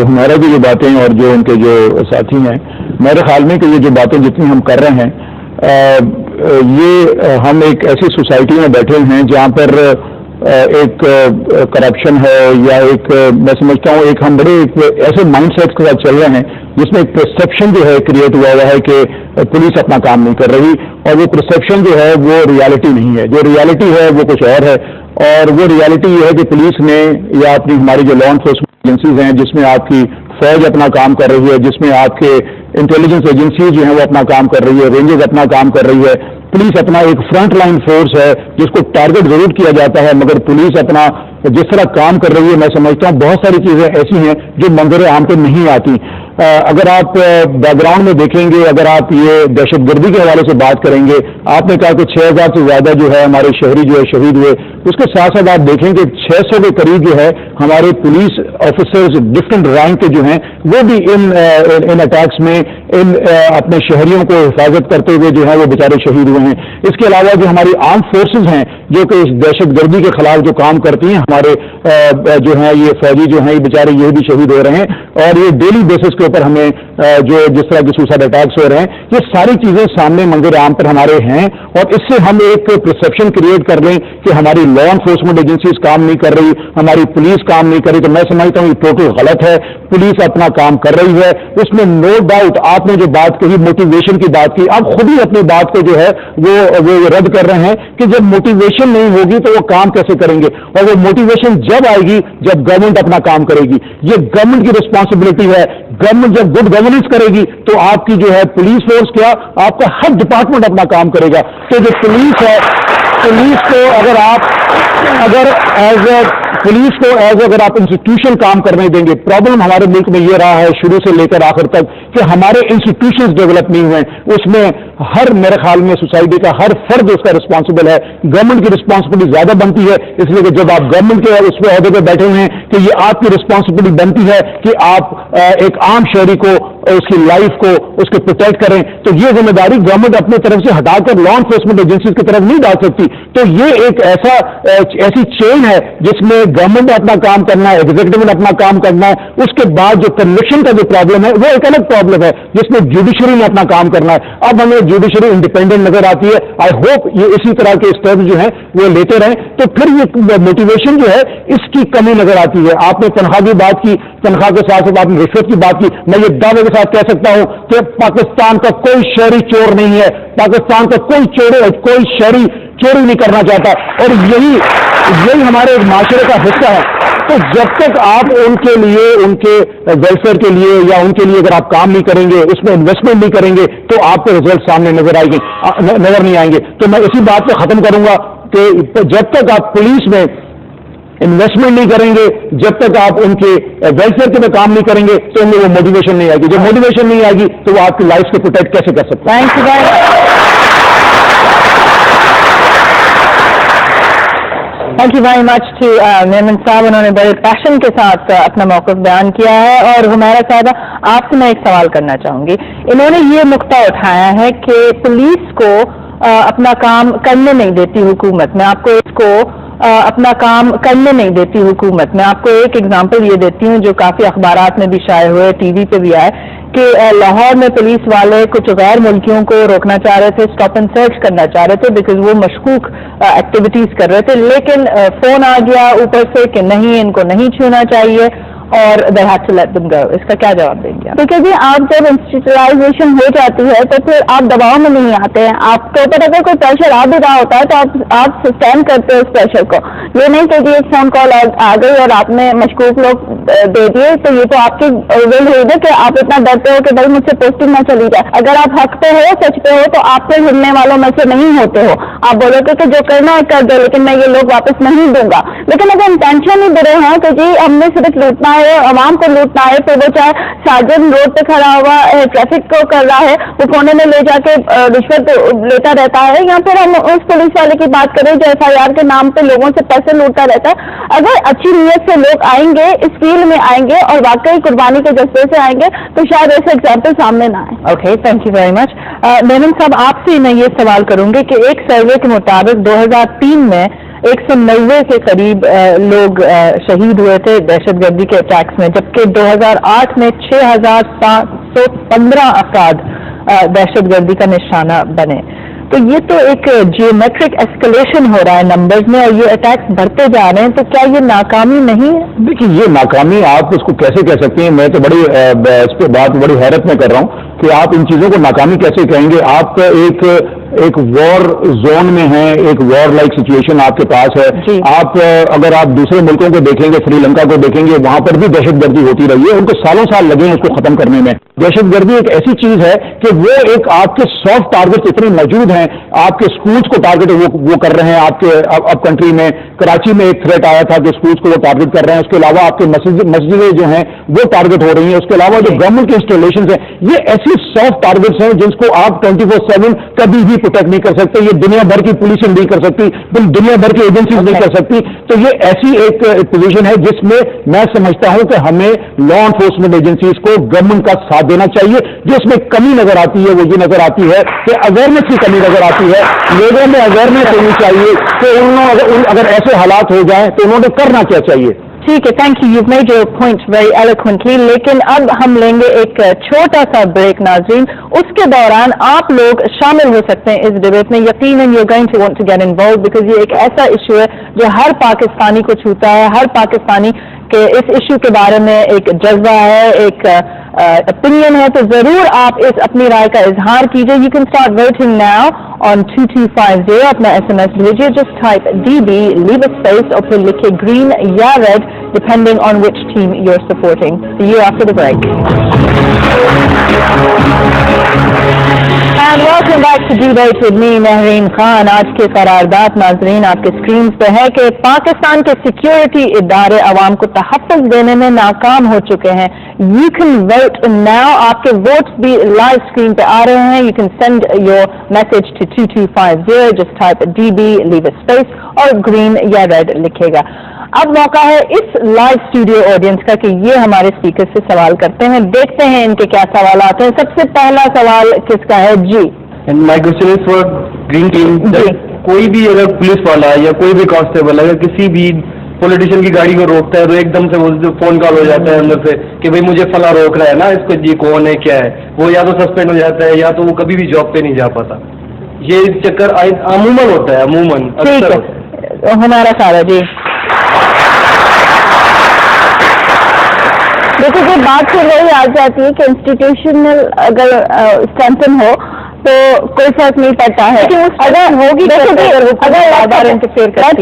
हमारा की जो बातें और जो उनके जो साथी हैं, मेरे ख्याल में कि ये जो बातें जितनी हम कर रहे हैं, ये हम एक ऐसी सोसाइटी में बैठे हैं जहाँ पर एक करप्शन है, या एक मैं समझता हूँ एक हम बड़े एक ऐसे माइंडसेट के साथ चल रहे हैं जिसमें एक परसेप्शन जो है क्रिएट हुआ है कि पुलिस अपना काम नहीं कर रही, और वो परसेप्शन जो है वो रियलिटी नहीं है। जो रियलिटी है वो कुछ और है, और वो रियलिटी ये है कि पुलिस ने या अपनी हमारी जो लॉ एनफोर्समेंट एजेंसीज हैं, जिसमें आपकी फौज अपना काम कर रही है, जिसमें आपके इंटेलिजेंस एजेंसीज जो हैं वो अपना काम कर रही है, रेंजेस अपना काम कर रही है, पुलिस अपना एक फ्रंट लाइन फोर्स है जिसको टारगेट जरूर किया जाता है, मगर पुलिस अपना जिस तरह काम कर रही है, मैं समझता हूँ बहुत सारी चीजें ऐसी हैं जो मंजर आम पे नहीं आती। अगर आप बैकग्राउंड में देखेंगे, अगर आप ये दहशतगर्दी के हवाले से बात करेंगे, आपने कहा कि 6000 से ज्यादा जो है हमारे शहरी जो है शहीद हुए, उसके साथ साथ आप देखेंगे 600 के करीब जो है हमारे पुलिस ऑफिसर्स डिफरेंट रैंक के जो हैं वो भी इन अटैक्स में इन अपने शहरियों को हिफाजत करते हुए जो है वो बेचारे शहीद हुए हैं। इसके अलावा जो हमारी आर्म फोर्सेज हैं जो कि इस दहशतगर्दी के खिलाफ जो काम करती हैं, हमारे जो हैं ये फौजी जो हैं ये बेचारे ये भी शहीद हो रहे हैं, और ये डेली बेसिस के ऊपर हमें जो जिस तरह के सुसाइड अटैक्स हो रहे हैं, ये सारी चीजें सामने मंजर आम पर हमारे हैं, और इससे हम एक परसेप्शन क्रिएट कर लें कि हमारी लॉ एनफोर्समेंट एजेंसीज काम नहीं कर रही, हमारी पुलिस काम नहीं कर रही, तो मैं समझता हूँ ये टोटल गलत है। पुलिस अपना काम कर रही है, उसमें नो डाउट। आपने जो बात कही मोटिवेशन की बात की, आप खुद ही अपनी बात को जो है वो रद्द कर रहे हैं कि जब मोटिवेशन नहीं होगी तो वो काम कैसे करेंगे, और वो मोटिवेशन जब आएगी जब गवर्नमेंट अपना काम करेगी। ये गवर्नमेंट की रिस्पॉन्सिबिलिटी है। गवर्नमेंट जब गुड गवर्नेंस करेगी तो आपकी जो है पुलिस फोर्स क्या, आपका हर डिपार्टमेंट अपना काम करेगा। तो जो पुलिस है, पुलिस को अगर अगर आप इंस्टीट्यूशन काम करने देंगे, प्रॉब्लम हमारे मुल्क में ये रहा है शुरू से लेकर आखिर तक कि हमारे इंस्टीट्यूशंस डेवलप नहीं हुए। उसमें हर मेरे ख्याल में सोसाइटी का हर फर्द उसका रिस्पॉन्सिबल है। गवर्नमेंट की रिस्पॉन्सिबिलिटी ज्यादा बनती है, इसलिए कि जब आप गवर्नमेंट के उस पर अहदे पे बैठे हुए हैं कि ये आपकी रिस्पॉन्सिबिलिटी बनती है कि आप एक आम शहरी को, उसकी लाइफ को, उसके प्रोटेक्ट करें, तो ये जिम्मेदारी गवर्नमेंट अपनी तरफ से हटाकर लॉ एनफोर्समेंट एजेंसीज की तरफ नहीं डाल सकती। तो ये एक ऐसी चेन है जिसमें गवर्नमेंट ने अपना काम करना है, एग्जीक्यूटिव ने अपना काम करना है, उसके बाद जो कन्विक्शन का जो प्रॉब्लम है वो एक अलग प्रॉब्लम है जिसमें जुडिशरी ने अपना काम करना है। अब हमें जुडिशरी इंडिपेंडेंट नजर आती है। आई होप ये इसी तरह के स्टेप्स जो हैं वो लेते रहें, तो फिर ये मोटिवेशन जो है इसकी कमी नजर आती है। आपने तनख्वाह की बात की, तनख्वाह के साथ साथ आपने रिश्वत की बात की। मैं ये दावे के साथ कह सकता हूं कि पाकिस्तान का कोई शहरी चोर नहीं है, पाकिस्तान का कोई शहरी चोरी नहीं करना चाहता, और यही हमारे एक माशरे का हिस्सा है। तो जब तक आप उनके लिए, उनके वेलफेयर के लिए या उनके लिए अगर आप काम नहीं करेंगे, उसमें इन्वेस्टमेंट नहीं करेंगे, तो आपके रिजल्ट सामने नजर नहीं आएंगे। तो मैं इसी बात पे खत्म करूंगा कि जब तक आप पुलिस में इन्वेस्टमेंट नहीं करेंगे, जब तक आप उनके वेलफेयर के में काम नहीं करेंगे, तो उनमें वो मोटिवेशन नहीं आएगी। जब मोटिवेशन नहीं आएगी तो वो आपकी लाइफ को प्रोटेक्ट कैसे कर सकते हैं। Thank you very much to Memon साहब, उन्होंने बड़े पैशन के साथ अपना मौक़िफ़ बयान किया है। और हुमैरा साहबा, आपसे मैं एक सवाल करना चाहूंगी। इन्होंने ये नुक्ता उठाया है कि पुलिस को अपना काम करने नहीं देती हुकूमत। मैं आपको इसको अपना काम करने नहीं देती हुकूमत। मैं आपको एक एग्जांपल ये देती हूँ जो काफ़ी अखबारात में भी शाये हुए, टीवी पे भी आए, कि लाहौर में पुलिस वाले कुछ गैर मुल्कियों को रोकना चाह रहे थे, स्टॉप एंड सर्च करना चाह रहे थे बिकॉज वो मशकूक एक्टिविटीज कर रहे थे, लेकिन फोन आ गया ऊपर से कि नहीं, इनको नहीं छूना चाहिए, और they had to let them go। इसका क्या जवाब देंगे आप? क्योंकि आप जब इंस्टीट्यूशनलाइजेशन हो जाती है तो फिर आप दबाव में नहीं आते हैं। आपके ऊपर अगर कोई प्रेशर आ भी रहा होता है तो आप सस्टेन करते हो उस प्रेशर को। ये नहीं कि एक फोन कॉल आ गई और आपने मशकूक लोग दे दिए, तो ये तो आपकी विल हुई है कि आप इतना डरते हो कि भाई मुझसे पोस्टिंग ना चली जाए। अगर आप हक पे हो, सच पे हो, तो आप फिर हिलने वालों में से नहीं होते हो। आप बोलोगे कि जो करना है कर दो, लेकिन मैं ये लोग वापस नहीं दूंगा। लेकिन अगर इंटेंशन ही बुरे हों कि जी हमने सिर्फ लूटना है, आवाम को लूटना है, तो वो चाहे सार्जन रोड पे खड़ा हुआ ट्रैफिक को कर रहा है, वो कोने में ले जाके रिश्वत लेता रहता है, या फिर हम उस पुलिस वाले की बात करें जो FIR के नाम पे लोगों से पैसे लूटता रहता है। अगर अच्छी नीयत से लोग आएंगे, इस फील्ड में आएंगे और वाकई कुर्बानी के जज्बे से आएंगे, तो शायद ऐसे एग्जाम्पल सामने ना आए। Okay, thank you very much. Memon साहब, आपसे मैं ये सवाल करूंगी कि एक सर्वे के मुताबिक 2003 में 190 کے قریب لوگ شہید ہوئے تھے دہشت گردی کے اٹیکس میں، جبکہ 2008 میں 6715 افراد دہشت گردی کا نشانہ بنے. تو یہ تو ایک جیومیٹرک اسکلیشن ہو رہا ہے نمبرز میں، اور یہ اٹیکس بڑھتے جا رہے ہیں. تو کیا یہ ناکامی نہیں ہے؟ دیکھیے یہ ناکامی آپ اس کو کیسے کہہ سکتے ہیں، میں تو بڑی اس پہ بات بڑی حیرت میں کر رہا ہوں کہ آپ ان چیزوں کو ناکامی کیسے کہیں گے. آپ ایک وار زون میں ہیں، ایک وار لائک سچویشن آپ کے پاس ہے. جی. آپ اگر آپ دوسرے ملکوں کو دیکھیں گے، سری لنکا کو دیکھیں گے، وہاں پر بھی دہشت گردی ہوتی رہی ہے، ان کو سالوں سال لگے ہیں اس کو ختم کرنے میں. دہشت گردی ایک ایسی چیز ہے کہ وہ ایک آپ کے سافٹ ٹارگیٹ اتنے موجود ہیں، آپ کے اسکولس کو ٹارگیٹ وہ کر رہے ہیں. آپ کے اب کنٹری میں کراچی میں ایک تھریٹ آیا تھا کہ اسکولس کو وہ ٹارگیٹ کر رہے ہیں. اس کے علاوہ آپ کے مسجدیں جو ہیں وہ ٹارگیٹ ہو رہی ہیں. اس کے علاوہ جو گورنمنٹ کی انسٹالیشنز ہیں، یہ ایسی سافٹ ٹارگیٹس ہیں جس کو آپ 24/7 کبھی بھی پروٹیکٹ نہیں کر سکتے. یہ دنیا بھر کی پولیس نہیں کر سکتی، دنیا بھر کی ایجنسیز نہیں کر سکتی. تو یہ ایسی ایک پوزیشن ہے جس میں سمجھتا ہوں کہ ہمیں لا انفورسمنٹ ایجنسیز کو گورنمنٹ کا ساتھ دینا چاہیے. جس میں کمی نظر آتی ہے وہ یہ نظر آتی ہے کہ اویئرنیس کی کمی نظر آتی ہے. لوگوں میں اویئرنیس ہونی چاہیے کہ اگر ایسے حالات ہو جائیں تو انہوں نے کرنا کیا چاہیے. ٹھیک ہے، thank you, you made your point very eloquently. لیکن اب ہم لیں گے ایک چھوٹا سا بریک ناظرین. اس کے دوران آپ لوگ شامل ہو سکتے ہیں اس ڈبیٹ میں. یقیناً you going to want to get involved because یہ ایک ایسا ایشو ہے جو ہر پاکستانی کو چھوتا ہے. ہر پاکستانی کے اس ایشو کے بارے میں ایک جذبہ ہے، ایک opinion ہے. تو ضرور آپ اس اپنی رائے کا اظہار کیجیے. You can start voting now on 2250. اپنا SMS بھیجیے. Just type DB leave a space اور پھر لکھے green یا red depending on which team you're supporting. See you after the break. And welcome back to Debate with me, Mehreen Khan. آج کے قرارداد ناظرین آپ کے اسکرینز پہ ہے کہ پاکستان کے سیکیورٹی ادارے عوام کو تحفظ دینے میں ناکام ہو چکے ہیں. You can vote now. آپ کے ووٹس بھی لائیو اسکرین پہ آ رہے ہیں. You can send your message to 2250. Just type DB leave a space اور green یا red لکھے گا. اب موقع ہے اس لائیو اسٹوڈیو آڈینس کا کہ یہ ہمارے اسپیکر سے سوال کرتے ہیں. دیکھتے ہیں ان کے کیا سوالات ہیں. سب سے پہلا سوال کس کا ہے؟ جی. My question is for green team. کوئی بھی اگر پولیس والا یا کوئی بھی کانسٹیبل اگر کسی بھی پولیٹیشین کی گاڑی کو روکتا ہے تو ایک دم سے وہ فون کال ہو جاتا ہے اندر سے کہ بھئی مجھے فلاں روک رہا ہے نا، اس کو جی کون ہے کیا ہے، وہ یا تو سسپینڈ ہو جاتا ہے یا تو وہ کبھی بھی جاب پہ نہیں جا پاتا. یہ چکر عموماً ہوتا ہے، عموماً اکثر ہوتا ہے. ہمارا سارا جی دیکھو یہ بات پھر وہی آ جاتی ہے کہ انسٹیٹیوشنل اگر اسٹرینتھن ہو تو کوئی فرق نہیں پڑتا ہے. اگر ہوگی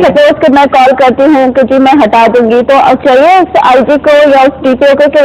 سپوز کہ میں کال کرتی ہوں کہ جی میں ہٹا دوں گی تو چاہیے اس آئی جی کو یا اس ڈی پی او کو کہ